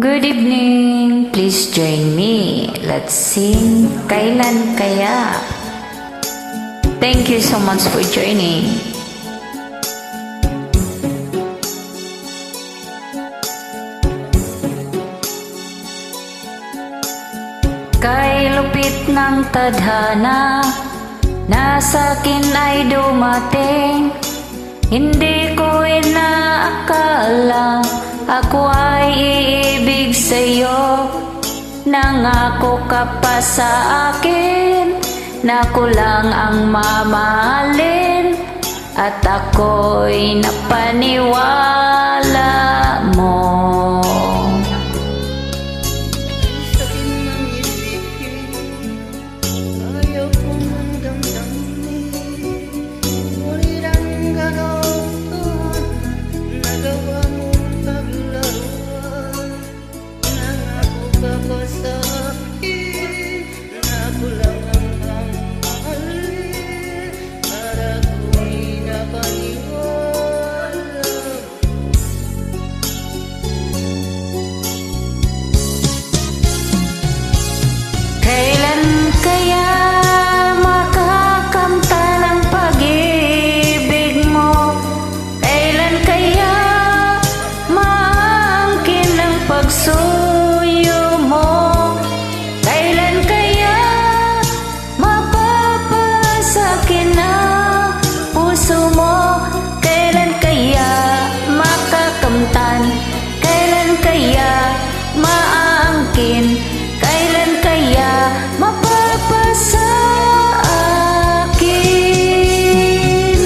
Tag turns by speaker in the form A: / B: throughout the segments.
A: Good evening, please join me. Let's sing Kailan Kaya. Thank you so much for joining. Kay lupit ng tadhana, nasakin ay dumating. Hindi ko inaakala ako ay iibig sa'yo. Nangako ka pa sa akin na ko lang ang mamahalin, at ako'y napaniwala mo. Pagsuyo mo, kailan kaya mapapasakin ang puso mo? Kailan kaya makakamtan? Kailan kaya maaangkin? Kailan kaya mapapasa akin?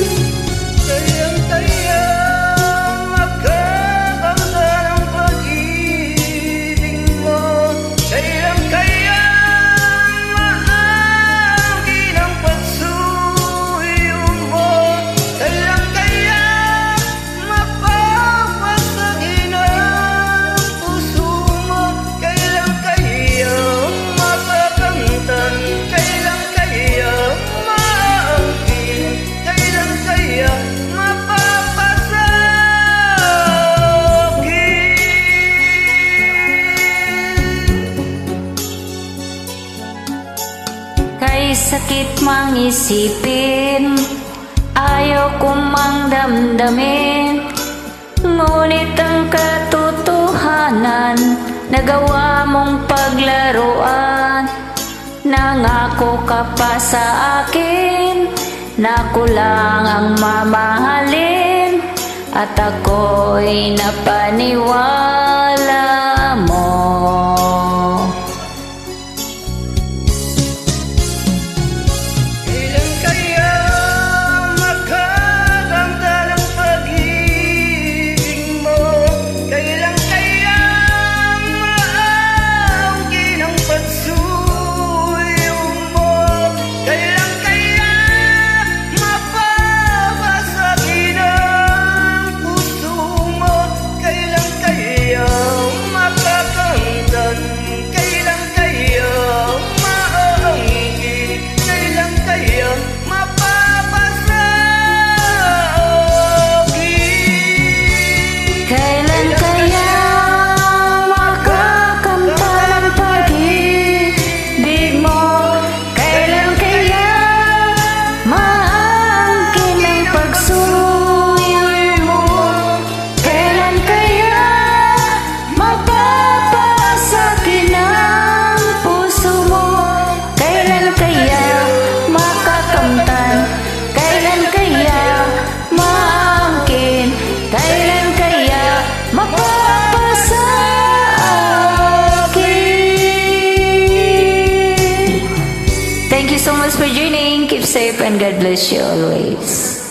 B: Kailan kaya makakamtan ang pag-ibig mo? Kailan kaya maangkin ang pagsuyo mo? Kailan kaya mapapasakin ang puso mo? Kailan kaya makakamtan? Kailan kaya maangkin? Kailan kaya mapapasa akin?
A: Kay sakit mang isipin, ayaw kong mang damdamin, ngunit ang katotohanan nagawa mong paglaruan. Nangako ka pa sa akin na ko lang ang mamahalin, at ako'y napaniwala mo.
B: Kailan kaya makakamtan ang pag-ibig mo? Kailan kaya maangkin ang pagsuyo mo? Kailan kaya mapapasakin ang puso mo? Kailan kaya makakamtan? Kailan kaya maangkin? Kailan kaya mapapasa akin?
A: Kailan kaya makakamtan ang pag-ibig mo? Kailan kaya maangkin ang pagsuyo mo? Kailan kaya mapapasakin ang puso mo? Kailan kaya makakamtan? Kailan kaya maangkin? Kailan kaya mapapasa akin? Thank you so much for joining. Keep safe and God bless you always.